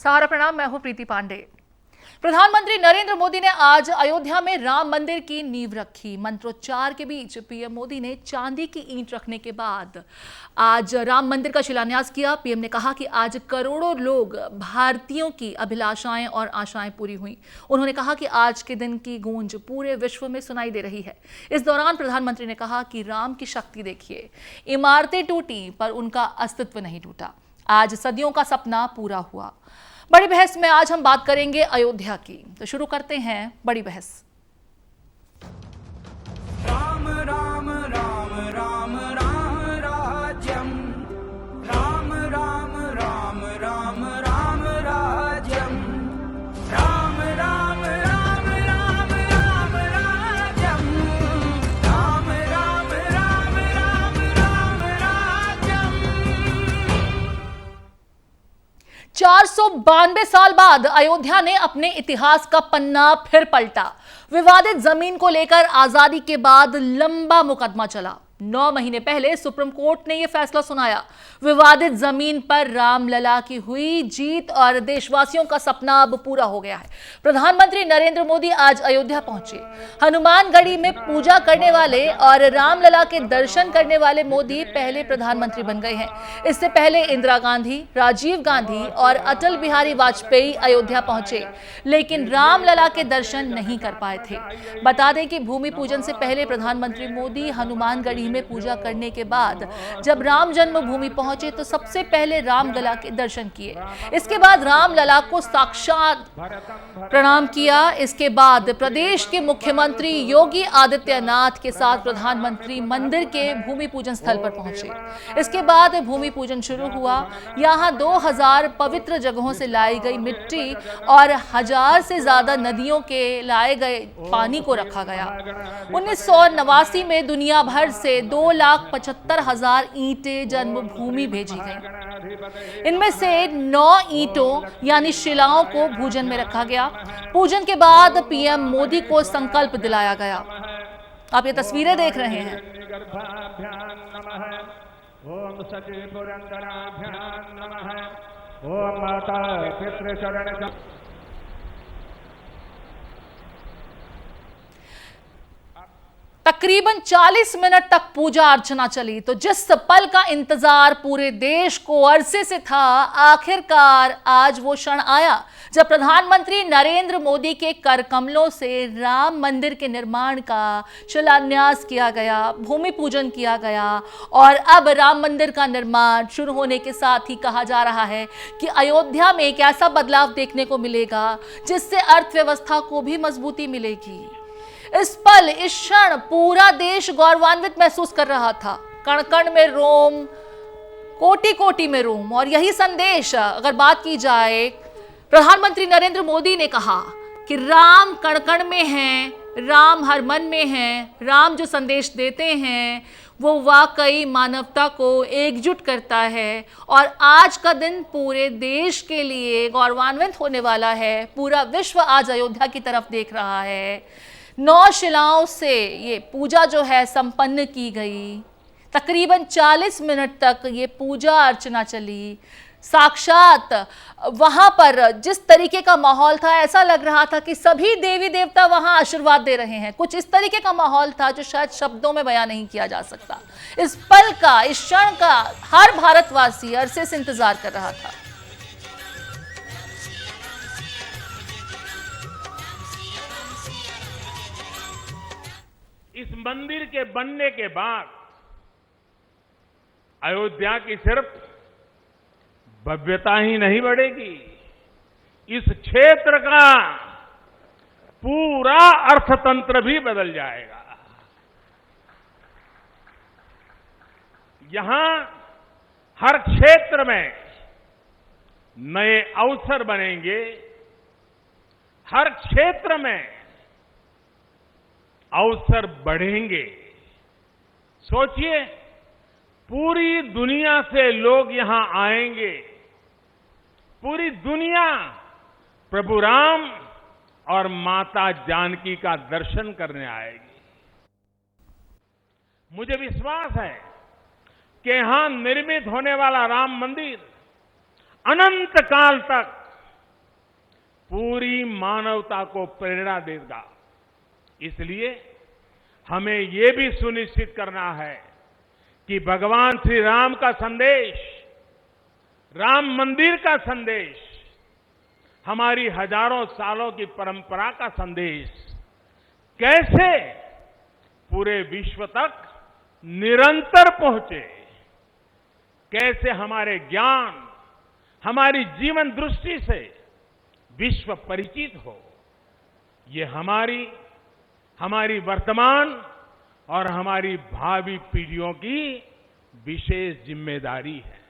सहारा प्रणाम, मैं हूं प्रीति पांडे। प्रधानमंत्री नरेंद्र मोदी ने आज अयोध्या में राम मंदिर की नींव रखी। मंत्रोच्चार के बीच पीएम मोदी ने चांदी की ईंट रखने के बाद आज राम मंदिर का शिलान्यास किया। पीएम ने कहा कि आज करोड़ों लोग भारतीयों की अभिलाषाएं और आशाएं पूरी हुई। उन्होंने कहा कि आज के दिन की गूंज पूरे विश्व में सुनाई दे रही है। इस दौरान प्रधानमंत्री ने कहा कि राम की शक्ति देखिए, इमारतें टूटी पर उनका अस्तित्व नहीं टूटा। आज सदियों का सपना पूरा हुआ। बड़ी बहस में आज हम बात करेंगे अयोध्या की। तो शुरू करते हैं बड़ी बहस। राम राम राम राम राम राज्यम, राम राम राम राम राम राज्यम, राम राम राम राम राम राज्यम, राम राम राम राम राम राज्यम। 492 साल बाद अयोध्या ने अपने इतिहास का पन्ना फिर पलटा। विवादित जमीन को लेकर आजादी के बाद लंबा मुकदमा चला। 9 महीने पहले सुप्रीम कोर्ट ने यह फैसला सुनाया। विवादित जमीन पर रामलला की हुई जीत और देशवासियों का सपना अब पूरा हो गया है। प्रधानमंत्री नरेंद्र मोदी आज अयोध्या पहुंचे। हनुमानगढ़ी में पूजा करने वाले और रामलला के दर्शन करने वाले मोदी पहले प्रधानमंत्री बन गए हैं। इससे पहले इंदिरा गांधी, राजीव गांधी और अटल बिहारी वाजपेयी अयोध्या पहुंचे, लेकिन रामलला के दर्शन नहीं कर पाए थे। बता दें कि भूमि पूजन से पहले प्रधानमंत्री मोदी हनुमानगढ़ी में पूजा करने के बाद जब राम जन्मभूमि पहुंचे तो सबसे पहले रामलला के दर्शन किए। इसके बाद रामलला को साक्षात प्रणाम किया। इसके बाद प्रदेश के मुख्यमंत्री योगी आदित्यनाथ के साथ प्रधानमंत्री मंदिर के भूमि पूजन स्थल पर पहुंचे। इसके बाद भूमि पूजन शुरू हुआ। यहां 2000 पवित्र जगहों से लाई गई मिट्टी और 1000 से ज्यादा नदियों के लाए गए पानी को रखा गया। 1989 में दुनिया भर से 2,75,000 ईंटें जन्मभूमि भेजी गई। इनमें से 9 ईंटों यानी शिलाओं को भूजन में रखा गया। पूजन के बाद पीएम मोदी को संकल्प दिलाया गया। आप ये तस्वीरें देख रहे हैं। ओम सची पुरंदराभ्याम नमः, ओम माता पितृचरण। तकरीबन 40 मिनट तक पूजा अर्चना चली। तो जिस पल का इंतजार पूरे देश को अरसे से था, आखिरकार आज वो क्षण आया जब प्रधानमंत्री नरेंद्र मोदी के कर कमलों से राम मंदिर के निर्माण का शिलान्यास किया गया, भूमि पूजन किया गया और अब राम मंदिर का निर्माण शुरू होने के साथ ही कहा जा रहा है कि अयोध्या में एक ऐसा बदलाव देखने को मिलेगा जिससे अर्थव्यवस्था को भी मजबूती मिलेगी। इस पल, इस क्षण पूरा देश गौरवान्वित महसूस कर रहा था। कण कण में रोम, कोटि कोटि में रोम। और यही संदेश अगर बात की जाए, प्रधानमंत्री नरेंद्र मोदी ने कहा कि राम कण कण में हैं, राम हर मन में हैं। राम जो संदेश देते हैं वो वाकई मानवता को एकजुट करता है और आज का दिन पूरे देश के लिए गौरवान्वित होने वाला है। पूरा विश्व आज अयोध्या की तरफ देख रहा है। 9 शिलाओं से ये पूजा जो है संपन्न की गई। तकरीबन 40 मिनट तक ये पूजा अर्चना चली। साक्षात वहां पर जिस तरीके का माहौल था, ऐसा लग रहा था कि सभी देवी देवता वहां आशीर्वाद दे रहे हैं। कुछ इस तरीके का माहौल था जो शायद शब्दों में बयां नहीं किया जा सकता। इस पल का, इस क्षण का हर भारतवासी अरसे से इंतजार कर रहा था। इस मंदिर के बनने के बाद अयोध्या की सिर्फ भव्यता ही नहीं बढ़ेगी, इस क्षेत्र का पूरा अर्थतंत्र भी बदल जाएगा। यहां हर क्षेत्र में नए अवसर बनेंगे। हर क्षेत्र में अवसर बढ़ेंगे। सोचिए, पूरी दुनिया से लोग यहां आएंगे। पूरी दुनिया प्रभु राम और माता जानकी का दर्शन करने आएगी। मुझे विश्वास है कि यहां निर्मित होने वाला राम मंदिर अनंत काल तक पूरी मानवता को प्रेरणा देगा। इसलिए हमें ये भी सुनिश्चित करना है कि भगवान श्री राम का संदेश, राम मंदिर का संदेश, हमारी हजारों सालों की परंपरा का संदेश कैसे पूरे विश्व तक निरंतर पहुंचे, कैसे हमारे ज्ञान, हमारी जीवन दृष्टि से विश्व परिचित हो, ये हमारी वर्तमान और हमारी भावी पीढ़ियों की विशेष जिम्मेदारी है।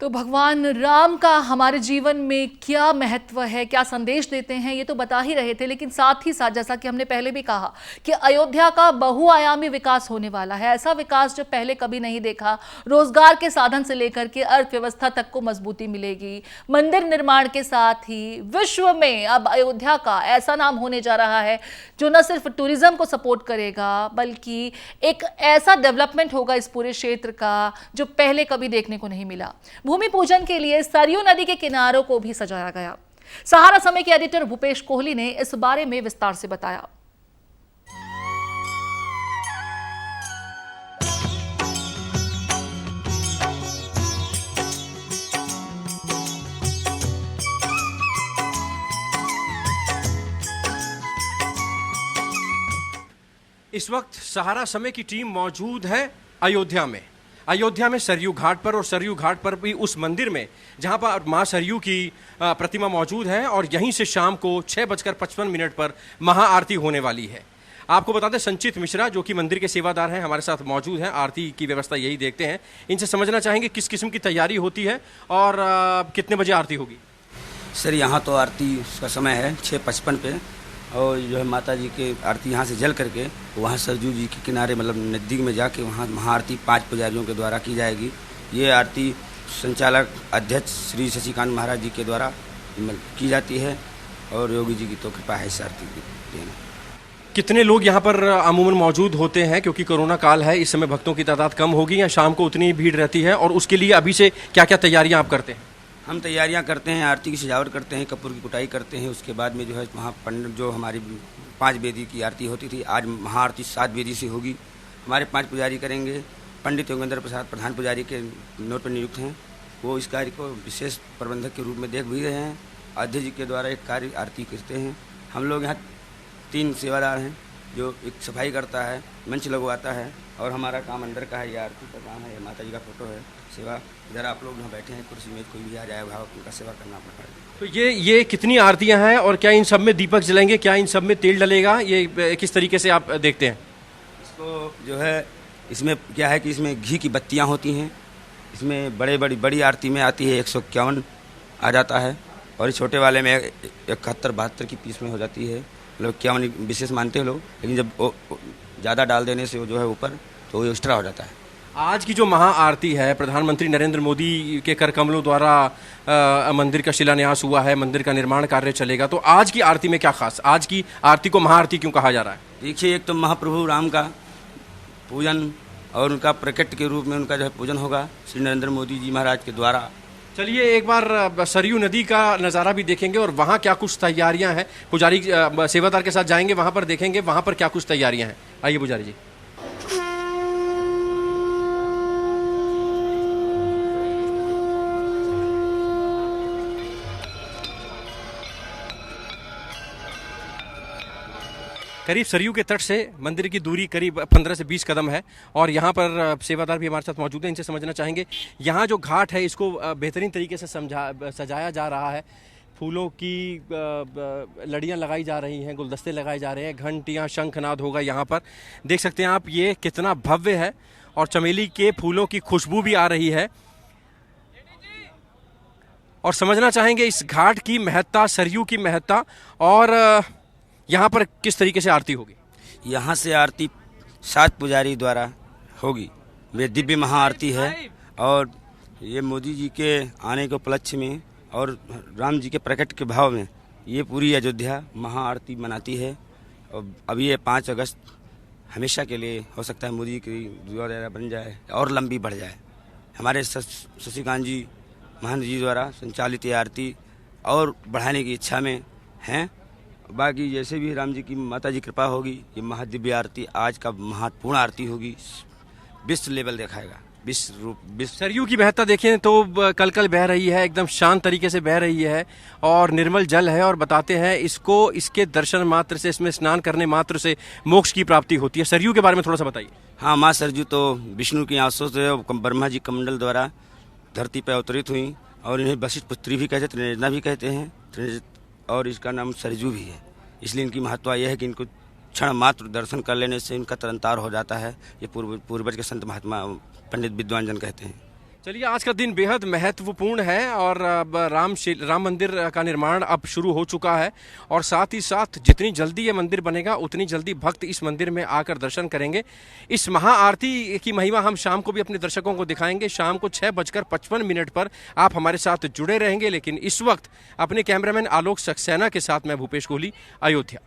तो भगवान राम का हमारे जीवन में क्या महत्व है, क्या संदेश देते हैं, ये तो बता ही रहे थे, लेकिन साथ ही साथ जैसा कि हमने पहले भी कहा कि अयोध्या का बहुआयामी विकास होने वाला है। ऐसा विकास जो पहले कभी नहीं देखा। रोजगार के साधन से लेकर के अर्थव्यवस्था तक को मजबूती मिलेगी। मंदिर निर्माण के साथ ही विश्व में अब अयोध्या का ऐसा नाम होने जा रहा है जो न सिर्फ टूरिज्म को सपोर्ट करेगा, बल्कि एक ऐसा डेवलपमेंट होगा इस पूरे क्षेत्र का जो पहले कभी देखने को नहीं मिला। भूमि पूजन के लिए सरयू नदी के किनारों को भी सजाया गया। सहारा समय के एडिटर भूपेश कोहली ने इस बारे में विस्तार से बताया। इस वक्त सहारा समय की टीम मौजूद है अयोध्या में सरयू घाट पर, और सरयू घाट पर भी उस मंदिर में जहां पर मां सरयू की प्रतिमा मौजूद है, और यहीं से शाम को 6:55 पर महाआरती होने वाली है। आपको बता दें, संचित मिश्रा जो कि मंदिर के सेवादार हैं हमारे साथ मौजूद हैं। आरती की व्यवस्था यही देखते हैं, इनसे समझना चाहेंगे किस किस्म की तैयारी होती है और कितने बजे आरती होगी। सर यहाँ तो आरती का समय है 6:55 पे, और जो है माता जी की आरती यहाँ से जल करके वहाँ सरयू जी के किनारे मतलब नज़दीक में जाके वहाँ महाआरती 5 पुजारियों के द्वारा की जाएगी। ये आरती संचालक अध्यक्ष श्री शशिकांत महाराज जी के द्वारा की जाती है, और योगी जी की तो कृपा है इस आरती की देना। कितने लोग यहाँ पर अमूमन मौजूद होते हैं, क्योंकि कोरोना काल है, इस समय भक्तों की तादाद कम होगी या शाम को उतनी भीड़ रहती है, और उसके लिए अभी से क्या क्या तैयारियाँ आप करते हैं? हम तैयारियां करते हैं, आरती की सजावट करते हैं, कपूर की कुटाई करते हैं। उसके बाद में जो है वहाँ पंडित जो हमारी 5 वेदी की आरती होती थी, आज महाआरती 7 वेदी से होगी। हमारे 5 पुजारी करेंगे। पंडित योगेंद्र प्रसाद प्रधान पुजारी के नोट पर नियुक्त हैं, वो इस कार्य को विशेष प्रबंधक के रूप में देख भी रहे हैं। अध्यक्ष जी के द्वारा एक कार्य आरती करते हैं। हम लोग यहाँ 3 सेवादार हैं, जो एक सफाई करता है, मंच लगवाता है, और हमारा काम अंदर का है, ये आरती का काम है। ये माता जी का फोटो है, सेवा। इधर आप लोग यहाँ बैठे हैं कुर्सी में, कोई भी आ जाए भाव उनका सेवा करना पड़ता है। तो ये कितनी आरतियां हैं, और क्या इन सब में दीपक जलेंगे, क्या इन सब में तेल डलेगा, ये किस तरीके से आप देखते हैं इसको? जो है इसमें क्या है कि इसमें घी की बत्तियाँ होती हैं। इसमें बड़ी आरती में आती है 151 आ जाता है, और छोटे वाले में 71-72 की पीस में हो जाती है। मतलब 51 विशेष मानते हैं लोग, लेकिन जब ज़्यादा डाल देने से वो जो है ऊपर तो वो एक्स्ट्रा हो जाता है। आज की जो महाआरती है, प्रधानमंत्री नरेंद्र मोदी के कर कमलों द्वारा मंदिर का शिलान्यास हुआ है, मंदिर का निर्माण कार्य चलेगा, तो आज की आरती में क्या खास, आज की आरती को महाआरती क्यों कहा जा रहा है? देखिए, एक तो महाप्रभु राम का पूजन और उनका प्रकट के रूप में उनका जो है पूजन होगा श्री नरेंद्र मोदी जी महाराज के द्वारा। चलिए एक बार सरयू नदी का नज़ारा भी देखेंगे, और वहाँ क्या कुछ तैयारियाँ हैं। पुजारी सेवादार के साथ जाएंगे, वहाँ पर देखेंगे वहाँ पर क्या कुछ तैयारियाँ हैं। आइए पुजारी जी। करीब सरयू के तट से मंदिर की दूरी करीब 15 से 20 कदम है, और यहाँ पर सेवादार भी हमारे साथ मौजूद हैं। इनसे समझना चाहेंगे, यहाँ जो घाट है इसको बेहतरीन तरीके से सजाया जा रहा है। फूलों की लड़ियाँ लगाई जा रही हैं, गुलदस्ते लगाए जा रहे हैं, घंटियाँ शंखनाद होगा यहाँ पर। देख सकते हैं आप, ये कितना भव्य है, और चमेली के फूलों की खुशबू भी आ रही है। और समझना चाहेंगे इस घाट की महत्ता, सरयू की महत्ता, और यहाँ पर किस तरीके से आरती होगी। यहाँ से आरती 7 पुजारी द्वारा होगी। वे दिव्य महाआरती है, और ये मोदी जी के आने के उपलक्ष्य में और राम जी के प्रकट के भाव में ये पूरी अयोध्या महाआरती मनाती है। और अभी ये 5 अगस्त हमेशा के लिए हो सकता है मोदी की द्वारा बन जाए और लंबी बढ़ जाए। हमारे शशिकांत जी महान जी द्वारा संचालित ये आरती और बढ़ाने की इच्छा में हैं। बाकी जैसे भी राम जी की माता जी कृपा होगी, ये महादिव्य आरती आज का महत्वपूर्ण आरती होगी, विश्व लेवल दिखाएगा। विश्व सरयू की बहता देखें तो कल कल बह रही है, एकदम शांत तरीके से बह रही है और निर्मल जल है, और बताते हैं इसको इसके दर्शन मात्र से, इसमें स्नान करने मात्र से मोक्ष की प्राप्ति होती है। सरयू के बारे में थोड़ा सा बताइए। हाँ, माँ सरजू तो विष्णु की आंसू से ब्रह्मा जी कमंडल द्वारा धरती पर अवतरित हुई, और इन्हें वशिष्ठ पुत्री भी कहते हैं, त्रिनेत्रा भी कहते हैं, और इसका नाम सरजू भी है। इसलिए इनकी महत्व यह है कि इनको क्षण मात्र दर्शन कर लेने से इनका तरंतार हो जाता है। ये पूर्वज के संत महात्मा पंडित विद्वान जन कहते हैं। चलिए, आज का दिन बेहद महत्वपूर्ण है और अब राम मंदिर का निर्माण अब शुरू हो चुका है, और साथ ही साथ जितनी जल्दी ये मंदिर बनेगा उतनी जल्दी भक्त इस मंदिर में आकर दर्शन करेंगे। इस महाआरती की महिमा हम शाम को भी अपने दर्शकों को दिखाएंगे। शाम को 6:55 पर आप हमारे साथ जुड़े रहेंगे, लेकिन इस वक्त अपने कैमरामैन आलोक सक्सेना के साथ मैं भूपेश कोहली, अयोध्या।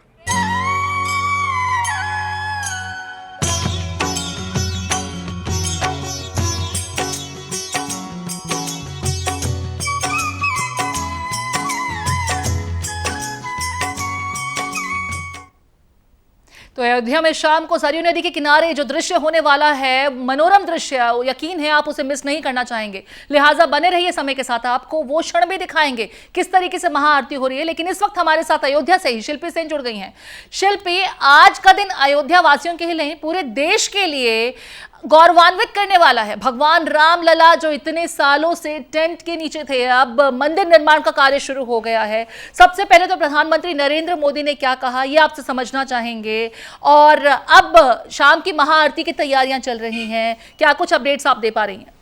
तो अयोध्या में शाम को सरयू नदी के किनारे जो दृश्य होने वाला है, मनोरम दृश्य, यकीन है आप उसे मिस नहीं करना चाहेंगे। लिहाजा बने रहिए समय के साथ, आपको वो क्षण भी दिखाएंगे किस तरीके से महाआरती हो रही है। लेकिन इस वक्त हमारे साथ अयोध्या से ही शिल्पी सेन जुड़ गई हैं। शिल्पी, आज का दिन अयोध्या वासियों के ही नहीं पूरे देश के लिए गौरवान्वित करने वाला है। भगवान राम लला जो इतने सालों से टेंट के नीचे थे, अब मंदिर निर्माण का कार्य शुरू हो गया है। सबसे पहले तो प्रधानमंत्री नरेंद्र मोदी ने क्या कहा, ये आपसे समझना चाहेंगे, और अब शाम की महाआरती की तैयारियां चल रही हैं, क्या कुछ अपडेट्स आप दे पा रही हैं?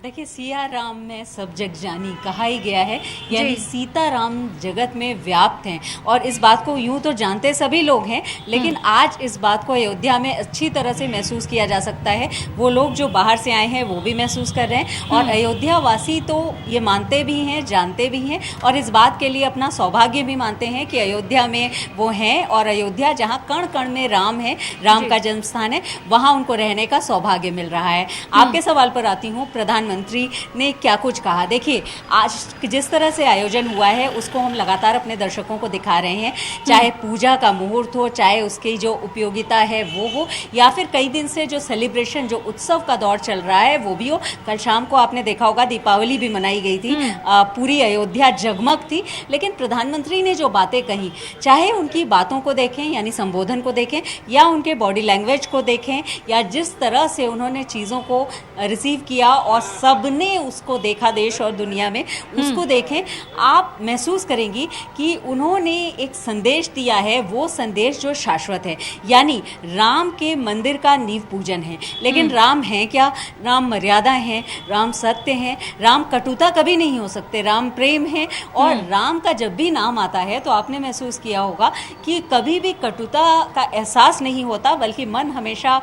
देखिए, सिया राम में सब जग जानी कहा ही गया है, यानी सीता राम जगत में व्याप्त हैं, और इस बात को यूं तो जानते सभी लोग हैं, लेकिन आज इस बात को अयोध्या में अच्छी तरह से महसूस किया जा सकता है। वो लोग जो बाहर से आए हैं वो भी महसूस कर रहे हैं, और अयोध्या वासी तो ये मानते भी हैं, जानते भी हैं, और इस बात के लिए अपना सौभाग्य भी मानते हैं कि अयोध्या में वो हैं, और अयोध्या जहाँ कण कण में राम है, राम का जन्म स्थान है, वहाँ उनको रहने का सौभाग्य मिल रहा है। आपके सवाल पर आती हूँ, प्रधानमंत्री ने क्या कुछ कहा। देखिए, आज जिस तरह से आयोजन हुआ है उसको हम लगातार अपने दर्शकों को दिखा रहे हैं, चाहे पूजा का मुहूर्त हो, चाहे उसकी जो उपयोगिता है वो हो, या फिर कई दिन से जो सेलिब्रेशन, जो उत्सव का दौर चल रहा है वो भी हो। कल शाम को आपने देखा होगा दीपावली भी मनाई गई थी, पूरी अयोध्या जगमग थी। लेकिन प्रधानमंत्री ने जो बातें कही, चाहे उनकी बातों को देखें यानी संबोधन को देखें, या उनके बॉडी लैंग्वेज को देखें, या जिस तरह से उन्होंने चीज़ों को रिसीव किया और सबने उसको देखा देश और दुनिया में, उसको देखें, आप महसूस करेंगी कि उन्होंने एक संदेश दिया है, वो संदेश जो शाश्वत है, यानी राम के मंदिर का नींव पूजन है। लेकिन राम है क्या? राम मर्यादा है, राम सत्य है, राम कटुता कभी नहीं हो सकते, राम प्रेम है। और राम का जब भी नाम आता है तो आपने महसूस किया होगा कि कभी भी कटुता का एहसास नहीं होता, बल्कि मन हमेशा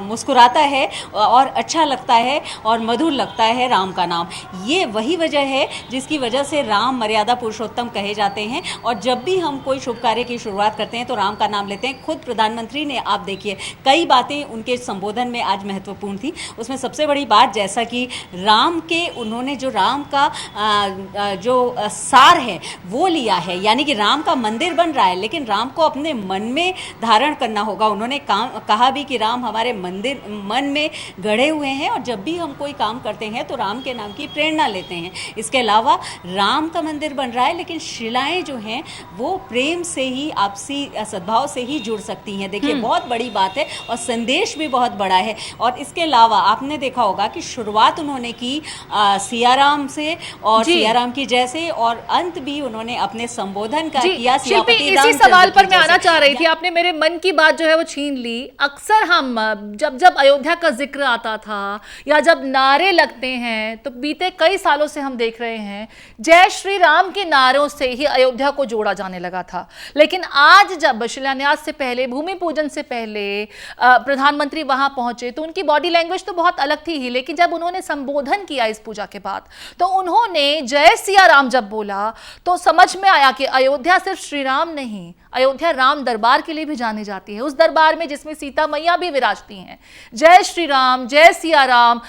मुस्कुराता है और अच्छा लगता है और मधुर लगता है राम का नाम। ये वही वजह है जिसकी वजह से राम मर्यादा पुरुषोत्तम कहे जाते हैं, और जब भी हम कोई शुभ कार्य की शुरुआत करते हैं तो राम का नाम लेते हैं। खुद प्रधानमंत्री ने, आप देखिए, कई बातें उनके संबोधन में आज महत्वपूर्ण थी। उसमें सबसे बड़ी बात, जैसा कि राम के, उन्होंने जो राम का जो सार है वो लिया है, यानी कि राम का मंदिर बन रहा है, लेकिन राम को अपने मन में धारण करना होगा। उन्होंने कहा भी कि राम हमारे मंदिर मन में गढ़े हुए हैं, और जब भी हम कोई काम करते हैं तो राम के नाम की प्रेरणा लेते हैं। इसके अलावा राम का मंदिर बन रहा है, लेकिन शिलाएं जो हैं वो प्रेम से ही, आपसी सद्भाव से ही जुड़ सकती हैं। देखिए, बहुत बड़ी बात है, और संदेश भी बहुत बड़ा है। और इसके अलावा आपने देखा होगा कि शुरुआत उन्होंने की सियाराम से, और सियाराम की जैसे, और अंत भी उन्होंने अपने संबोधन का किया। शिल्पी, इसी सवाल पर मैं आना चाह रही थी, आपने मेरे मन की बात जो है वो छीन ली। अक्सर हम जब अयोध्या का जिक्र आता था, या जब नारे लगते हैं तो बीते कई सालों से हम देख रहे हैं जय श्री राम के नारों से ही अयोध्या को जोड़ा जाने लगा था। लेकिन आज जब शिलान्यास से पहले, भूमि पूजन से पहले प्रधानमंत्री वहां पहुंचे तो उनकी बॉडी लैंग्वेज तो बहुत अलग थी ही, लेकिन जब उन्होंने संबोधन किया इस पूजा के बाद तो उन्होंने जय सिया राम जब बोला तो समझ में आया कि अयोध्या सिर्फ श्री राम नहीं, अयोध्या राम दरबार के लिए भी जानी जाती है। उस दरबार में जिसमें सीता मैया भी विराजती हैं। जय श्री राम, जय सिया राम,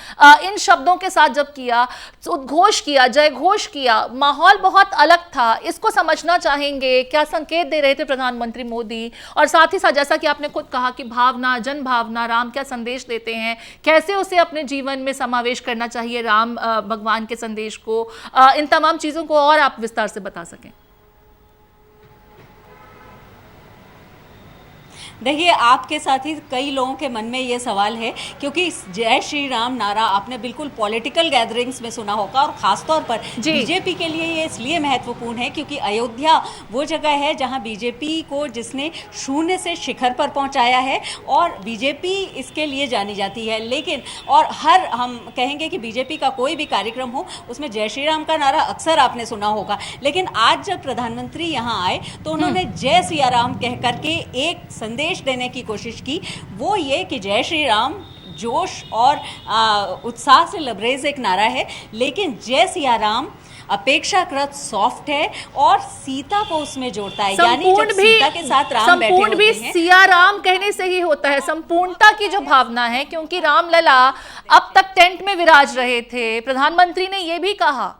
इन शब्दों के साथ जब किया, उद्घोष किया, जय घोष किया, माहौल बहुत अलग था। इसको समझना चाहेंगे, क्या संकेत दे रहे थे प्रधानमंत्री मोदी, और साथ ही साथ जैसा कि आपने खुद कहा कि भावना, जन भावना, राम क्या संदेश देते हैं, कैसे उसे अपने जीवन में समावेश करना चाहिए राम भगवान के संदेश को, इन तमाम चीजों को और आप विस्तार से बता सकें। देखिए, आपके साथ ही कई लोगों के मन में ये सवाल है, क्योंकि जय श्री राम नारा आपने बिल्कुल पॉलिटिकल गैदरिंग्स में सुना होगा, और खासतौर पर बीजेपी के लिए ये इसलिए महत्वपूर्ण है क्योंकि अयोध्या वो जगह है जहां बीजेपी को जिसने शून्य से शिखर पर पहुंचाया है, और बीजेपी इसके लिए जानी जाती है। लेकिन और हर हम कहेंगे कि बीजेपी का कोई भी कार्यक्रम हो उसमें जय श्री राम का नारा अक्सर आपने सुना होगा, लेकिन आज जब प्रधानमंत्री यहाँ आए तो उन्होंने जय सिया राम कह करके एक संदेश देने की कोशिश की। वो ये कि जय श्री राम जोश और उत्साह से लबरेज एक नारा है, लेकिन जय सिया राम अपेक्षाकृत सॉफ्ट है और सीता को उसमें जोड़ता है। यानी जब सीता के साथ राम बैठे होते हैं, भी सिया राम कहने से ही होता है, संपूर्णता की जो भावना है, क्योंकि रामलला अब तक टेंट में विराज रहे थे। प्रधानमंत्री ने यह भी कहा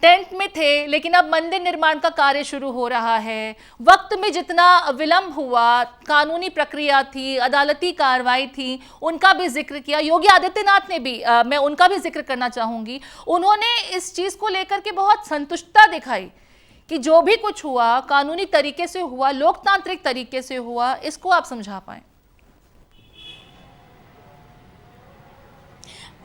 टेंट में थे, लेकिन अब मंदिर निर्माण का कार्य शुरू हो रहा है। वक्त में जितना विलंब हुआ, कानूनी प्रक्रिया थी, अदालती कार्रवाई थी, उनका भी जिक्र किया। योगी आदित्यनाथ ने भी, मैं उनका भी जिक्र करना चाहूंगी, उन्होंने इस चीज को लेकर के बहुत संतुष्टता दिखाई कि जो भी कुछ हुआ कानूनी तरीके से हुआ, लोकतांत्रिक तरीके से हुआ। इसको आप समझा पाए?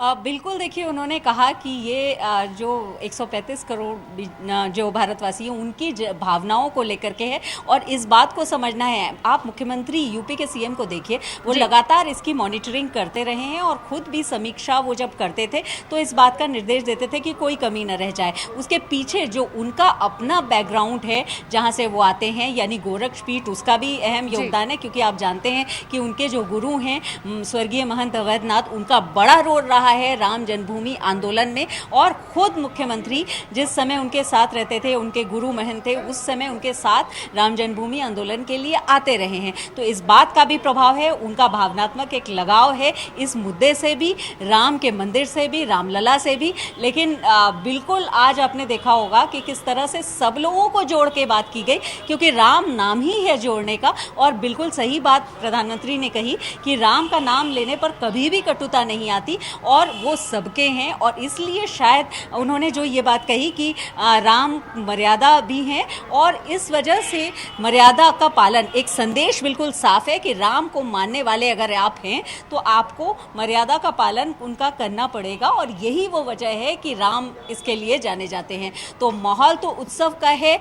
बिल्कुल, देखिए, उन्होंने कहा कि ये जो 135 करोड़ जो भारतवासी हैं उनकी भावनाओं को लेकर के है, और इस बात को समझना है। आप मुख्यमंत्री यूपी के सीएम को देखिए, वो लगातार इसकी मॉनिटरिंग करते रहे हैं, और खुद भी समीक्षा वो जब करते थे तो इस बात का निर्देश देते थे कि कोई कमी न रह जाए। उसके पीछे जो उनका अपना बैकग्राउंड है जहाँ से वो आते हैं, यानी गोरक्षपीठ, उसका भी अहम योगदान है, क्योंकि आप जानते हैं कि उनके जो गुरु हैं स्वर्गीय महंत अवैधनाथ, उनका बड़ा रोल रहा है राम जन्मभूमि आंदोलन में, और खुद मुख्यमंत्री जिस समय उनके साथ रहते थे, उनके गुरु महंत थे, उस समय उनके साथ राम जन्मभूमि आंदोलन के लिए आते रहे हैं। तो इस बात का भी प्रभाव है, उनका भावनात्मक एक लगाव है इस मुद्दे से भी, राम के मंदिर से भी, रामलला से भी। लेकिन बिल्कुल आज आपने देखा होगा कि किस तरह से सब लोगों को जोड़ के बात की गई, क्योंकि राम नाम ही है जोड़ने का। और बिल्कुल सही बात प्रधानमंत्री ने कही कि राम का नाम लेने पर कभी भी कटुता नहीं आती, और वो सबके हैं। और इसलिए शायद उन्होंने जो ये बात कही कि राम मर्यादा भी हैं, और इस वजह से मर्यादा का पालन, एक संदेश बिल्कुल साफ है कि राम को मानने वाले अगर आप हैं तो आपको मर्यादा का पालन उनका करना पड़ेगा, और यही वो वजह है कि राम इसके लिए जाने जाते हैं। तो माहौल तो उत्सव का है।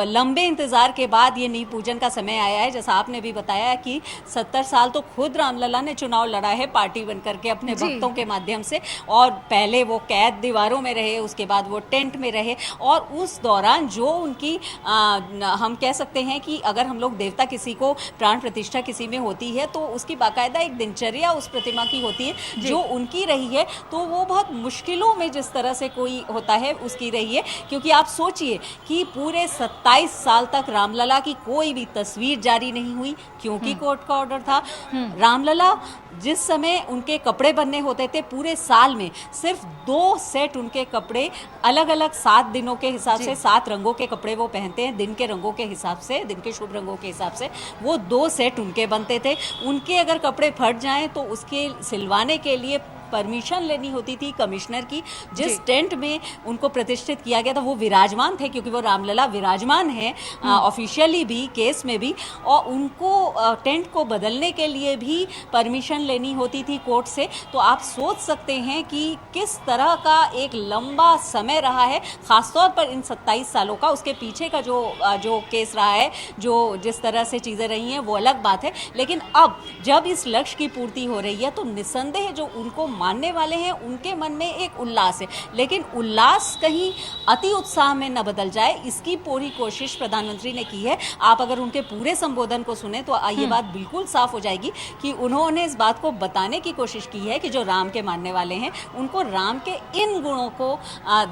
लंबे इंतजार के बाद ये नींव पूजन का समय आया है। जैसा आपने भी बताया कि 70 साल तो खुद रामलला ने चुनाव लड़ा है पार्टी बनकर के अपने भक्तों के माध्यम से, और पहले वो कैद दीवारों में रहे, उसके बाद वो टेंट में रहे, और उस दौरान जो उनकी हम कह सकते हैं कि अगर हम लोग देवता किसी को प्राण प्रतिष्ठा किसी में होती है तो उसकी बाकायदा एक दिनचर्या उस प्रतिमा की होती है जो उनकी रही है। तो वो बहुत मुश्किलों में जिस तरह से कोई होता है उसकी रही है, क्योंकि आप सोचिए कि पूरे 27 साल तक रामलला की कोई भी तस्वीर जारी नहीं हुई, क्योंकि कोर्ट का ऑर्डर था। रामलला जिस समय उनके कपड़े बनने होते थे, पूरे साल में सिर्फ 2 सेट उनके कपड़े अलग अलग 7 दिनों के हिसाब से, 7 रंगों के कपड़े वो पहनते हैं, दिन के रंगों के हिसाब से, दिन के शुभ रंगों के हिसाब से वो 2 सेट उनके बनते थे। उनके अगर कपड़े फट जाएं तो उसके सिलवाने के लिए परमिशन लेनी होती थी कमिश्नर की। जिस टेंट में उनको प्रतिष्ठित किया गया था वो विराजमान थे, क्योंकि वो रामलला विराजमान है ऑफिशियली भी, केस में भी, और उनको टेंट को बदलने के लिए भी परमिशन लेनी होती थी कोर्ट से। तो आप सोच सकते हैं कि किस तरह का एक लंबा समय रहा है, खासतौर पर इन 27 सालों का। उसके पीछे का जो केस रहा है, जो जिस तरह से चीज़ें रही हैं, वो अलग बात है। लेकिन अब जब इस लक्ष्य की पूर्ति हो रही है तो निस्संदेह जो उनको मानने वाले हैं उनके मन में एक उल्लास है, लेकिन उल्लास कहीं अति उत्साह में न बदल जाए, इसकी पूरी कोशिश प्रधानमंत्री ने की है। आप अगर उनके पूरे संबोधन को सुने तो ये बात बिल्कुल साफ हो जाएगी कि उन्होंने इस बात को बताने की कोशिश की है कि जो राम के मानने वाले हैं उनको राम के इन गुणों को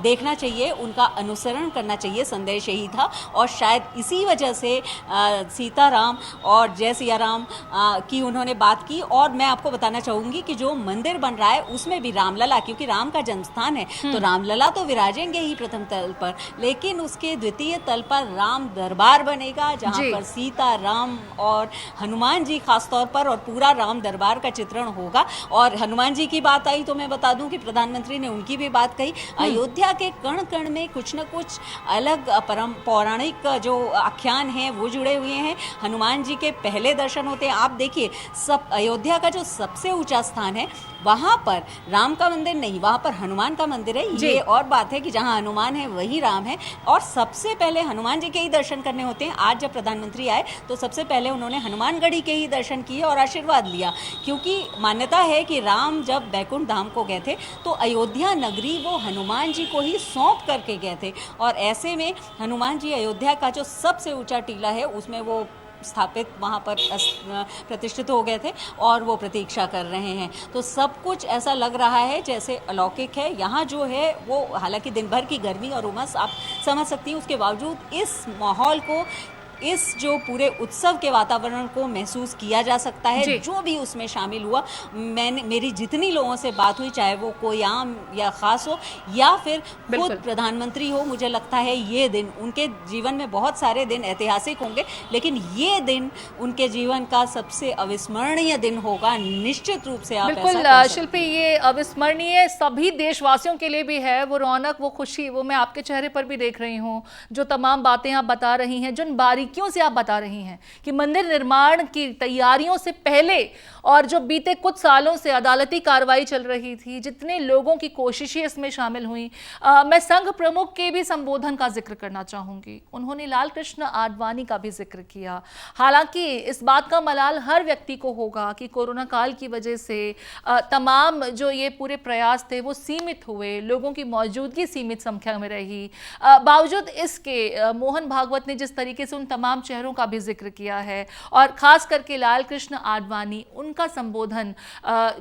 देखना चाहिए, उनका अनुसरण करना चाहिए। संदेश यही था और शायद इसी वजह से सीताराम और जय सिया राम की उन्होंने बात की। और मैं आपको बताना चाहूंगी कि जो मंदिर बन रहा है उसमें भी रामलला, क्योंकि राम का जन्मस्थान है तो रामलला तो विराजेंगे ही प्रथम तल पर, लेकिन उसके द्वितीय तल पर राम दरबार बनेगा जहां पर सीता, राम और हनुमान जी खासतौर पर और पूरा राम दरबार का चित्रण होगा। और हनुमान जी की बात आई तो मैं बता दूं कि प्रधानमंत्री ने उनकी भी बात कही। अयोध्या के कण कण में कुछ न कुछ अलग पौराणिक जो आख्यान हैं वो जुड़े हुए हैं। हनुमान जी के पहले दर्शन होते हैं। आप देखिए, सब अयोध्या का जो सबसे ऊंचा स्थान है वहां पर राम का मंदिर नहीं, वहां पर हनुमान का मंदिर है। ये और बात है कि जहां हनुमान है वही राम है और सबसे पहले हनुमान जी के ही दर्शन करने होते हैं। आज जब प्रधानमंत्री आए तो सबसे पहले उन्होंने हनुमानगढ़ी के ही दर्शन किए और आशीर्वाद लिया, क्योंकि मान्यता है कि राम जब बैकुंठ धाम को गए थे तो अयोध्या नगरी वो हनुमान जी को ही सौंप करके गए थे। और ऐसे में हनुमान जी अयोध्या का जो सबसे ऊंचा टीला है उसमें वो स्थापित वहाँ पर प्रतिष्ठित हो गए थे और वो प्रतीक्षा कर रहे हैं। तो सब कुछ ऐसा लग रहा है जैसे अलौकिक है। यहाँ जो है वो हालांकि दिन भर की गर्मी और उमस आप समझ सकती हैं, उसके बावजूद इस माहौल को, इस जो पूरे उत्सव के वातावरण को महसूस किया जा सकता है। जो भी उसमें शामिल हुआ, मेरी जितनी लोगों से बात हुई, चाहे वो कोई आम या खास हो या फिर खुद प्रधानमंत्री हो, मुझे लगता है ये दिन उनके जीवन में, बहुत सारे दिन ऐतिहासिक होंगे लेकिन ये दिन उनके जीवन का सबसे अविस्मरणीय दिन होगा, निश्चित रूप से। आप बिल्कुल शिल्पी, ये अविस्मरणीय सभी देशवासियों के लिए भी है। वो रौनक, वो खुशी, वो मैं आपके चेहरे पर भी देख रही हूँ। जो तमाम बातें आप बता रही हैं, जिन बारीकियों से आप बता रही हैं कि मंदिर निर्माण की तैयारियों से पहले और जो बीते कुछ सालों से अदालती कार्रवाई चल रही थी, जितने लोगों की कोशिशें इसमें शामिल हुई। मैं संघ प्रमुख के भी संबोधन का जिक्र करना चाहूंगी। उन्होंने लाल कृष्ण आडवाणी का भी जिक्र किया। हालांकि इस बात का मलाल हर व्यक्ति को होगा कि कोरोना काल की वजह से तमाम जो ये पूरे प्रयास थे वो सीमित हुए, लोगों की मौजूदगी सीमित संख्या में रही। बावजूद इसके मोहन भागवत ने जिस तरीके से उन तमाम चेहरों का भी जिक्र किया है और खास करके लाल कृष्ण आडवाणी, उनका संबोधन,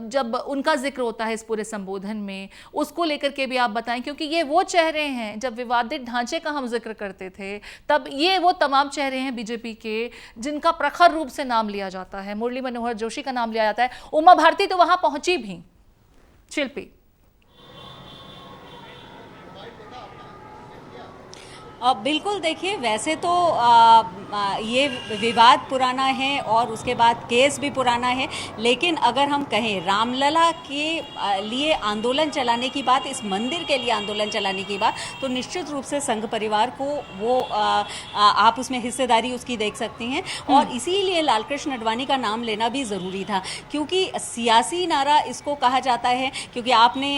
जब उनका जिक्र होता है इस पूरे संबोधन में, उसको लेकर के भी आप बताएं, क्योंकि ये वो चेहरे हैं, जब विवादित ढांचे का हम जिक्र करते थे तब ये वो तमाम चेहरे हैं बीजेपी के जिनका प्रखर रूप से नाम लिया जाता है। मुरली मनोहर जोशी का नाम लिया जाता है। उमा भारती तो वहां पहुंची भी। शिल्पी, बिल्कुल, देखिए, वैसे तो ये विवाद पुराना है और उसके बाद केस भी पुराना है, लेकिन अगर हम कहें रामलला के लिए आंदोलन चलाने की बात, इस मंदिर के लिए आंदोलन चलाने की बात, तो निश्चित रूप से संघ परिवार को वो आप उसमें हिस्सेदारी उसकी देख सकती हैं। और इसीलिए लाल कृष्ण आडवाणी का नाम लेना भी ज़रूरी था, क्योंकि सियासी नारा इसको कहा जाता है, क्योंकि आपने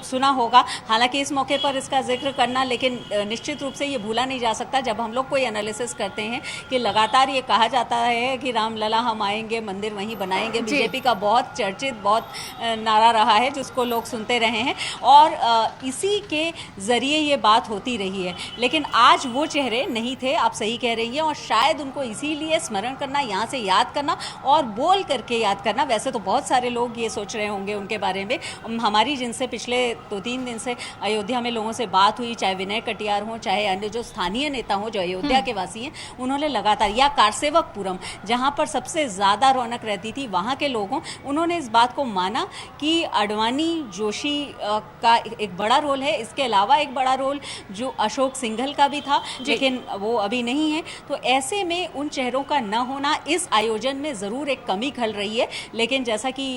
सुना होगा, हालांकि इस मौके पर इसका जिक्र करना, लेकिन निश्चित रूप से ये भूला नहीं जा सकता जब हम लोग कोई एनालिसिस करते हैं कि लगातार ये कहा जाता है कि रामलला हम आएंगे, मंदिर वहीं बनाएंगे। बीजेपी का बहुत चर्चित, बहुत नारा रहा है जिसको लोग सुनते रहे हैं और इसी के जरिए ये बात होती रही है। लेकिन आज वो चेहरे नहीं थे, आप सही कह रही हैं, और शायद उनको इसीलिए स्मरण करना, यहाँ से याद करना और बोल करके याद करना। वैसे तो बहुत सारे लोग ये सोच रहे होंगे उनके बारे में। हमारी जिनसे पिछले 2-3 दिन से अयोध्या में लोगों से बात हुई, चाहे विनय कटियार हो, चाहे अन्य जो स्थानीय नेता हो जो अयोध्या के वासी हैं, उन्होंने लगातार, या कारसेवकपुरम जहां पर सबसे ज्यादा रौनक रहती थी वहां के लोगों, उन्होंने इस बात को माना कि आडवाणी जोशी का एक बड़ा रोल है। इसके अलावा एक बड़ा रोल जो अशोक सिंघल का भी था, लेकिन वो अभी नहीं है। तो ऐसे में उन चेहरों का न होना इस आयोजन में जरूर एक कमी खल रही है। लेकिन जैसा कि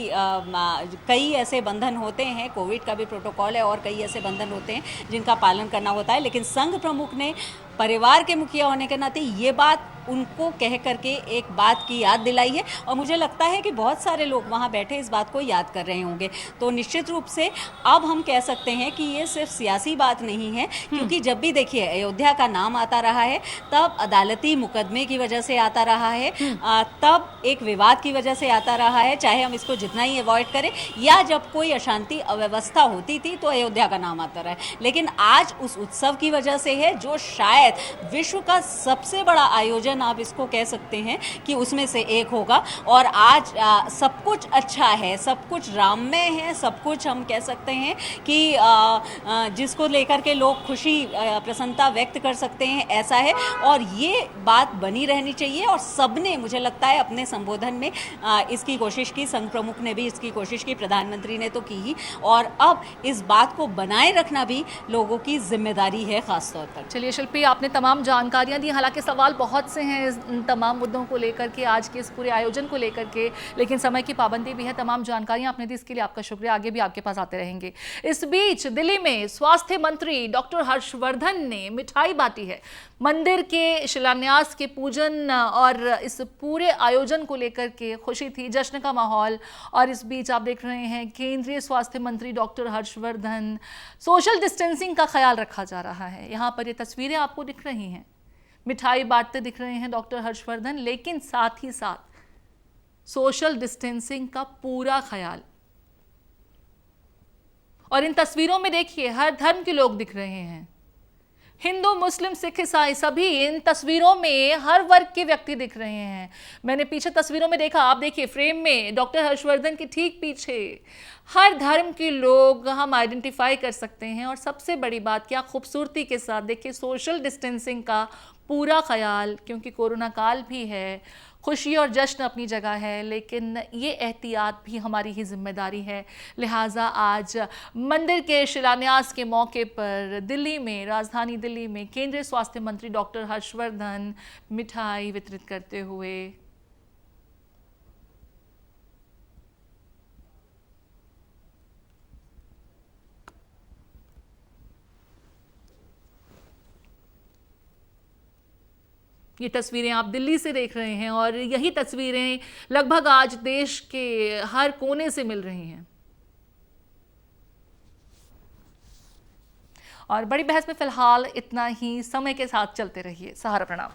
कई ऐसे बंधन होते हैं, कोविड का भी प्रोटोकॉल है और कई ऐसे बंधन होते हैं जिनका पालन करना होता है, लेकिन संघ प्रमुख ने परिवार के मुखिया होने के नाते ये बात उनको कह करके एक बात की याद दिलाई है, और मुझे लगता है कि बहुत सारे लोग वहाँ बैठे इस बात को याद कर रहे होंगे। तो निश्चित रूप से अब हम कह सकते हैं कि ये सिर्फ सियासी बात नहीं है, क्योंकि जब भी देखिए अयोध्या का नाम आता रहा है तब अदालती मुकदमे की वजह से आता रहा है, तब एक विवाद की वजह से आता रहा है, चाहे हम इसको जितना ही अवॉइड करें, या जब कोई अशांति अव्यवस्था होती थी तो अयोध्या का नाम आता रहा है। लेकिन आज उस उत्सव की वजह से है जो शायद विश्व का सबसे बड़ा आयोजन आप इसको कह सकते हैं कि उसमें से एक होगा। और आज सब कुछ अच्छा है, सब कुछ राममय है, सब कुछ हम कह सकते हैं कि जिसको लेकर के लोग खुशी प्रसन्नता व्यक्त कर सकते हैं, ऐसा है। और ये बात बनी रहनी चाहिए, और सबने मुझे लगता है अपने संबोधन में इसकी कोशिश की, संघ प्रमुख ने भी इसकी कोशिश की, प्रधानमंत्री ने तो की ही, और अब इस बात को बनाए रखना भी लोगों की जिम्मेदारी है खास तौर पर। चलिए शिल्पी, आपने तमाम जानकारियां दी। हालांकि सवाल बहुत से हैं इन तमाम मुद्दों को लेकर के, आज के इस पूरे आयोजन को लेकर के, लेकिन समय की पाबंदी भी है। तमाम जानकारियां आपने दी, इसके लिए आपका शुक्रिया। आगे भी आपके पास आते रहेंगे। इस बीच दिल्ली में स्वास्थ्य मंत्री डॉक्टर हर्षवर्धन ने मिठाई बांटी है। मंदिर के शिलान्यास के पूजन और इस पूरे आयोजन को लेकर के खुशी थी, जश्न का माहौल। और इस बीच आप देख रहे हैं केंद्रीय स्वास्थ्य मंत्री डॉक्टर हर्षवर्धन, सोशल डिस्टेंसिंग का ख्याल रखा जा रहा है। यहाँ पर ये तस्वीरें आपको दिख रही हैं, मिठाई बांटते दिख रहे हैं डॉक्टर हर्षवर्धन, लेकिन साथ ही साथ सोशल डिस्टेंसिंग का पूरा ख्याल। और इन तस्वीरों में देखिए हर धर्म के लोग दिख रहे हैं, हिंदू, मुस्लिम, सिख, ईसाई, सभी इन तस्वीरों में हर वर्ग के व्यक्ति दिख रहे हैं। मैंने पीछे तस्वीरों में देखा, आप देखिए फ्रेम में डॉक्टर हर्षवर्धन के ठीक पीछे हर धर्म के लोग हम आइडेंटिफाई कर सकते हैं। और सबसे बड़ी बात, क्या खूबसूरती के साथ देखिए सोशल डिस्टेंसिंग का पूरा ख्याल, क्योंकि कोरोना काल भी है, खुशी और जश्न अपनी जगह है, लेकिन ये एहतियात भी हमारी ही जिम्मेदारी है। लिहाजा आज मंदिर के शिलान्यास के मौके पर दिल्ली में, राजधानी दिल्ली में केंद्रीय स्वास्थ्य मंत्री डॉक्टर हर्षवर्धन मिठाई वितरित करते हुए ये तस्वीरें आप दिल्ली से देख रहे हैं, और यही तस्वीरें लगभग आज देश के हर कोने से मिल रही हैं। और बड़ी बहस में फिलहाल इतना ही। समय के साथ चलते रहिए। सहारा प्रणाम।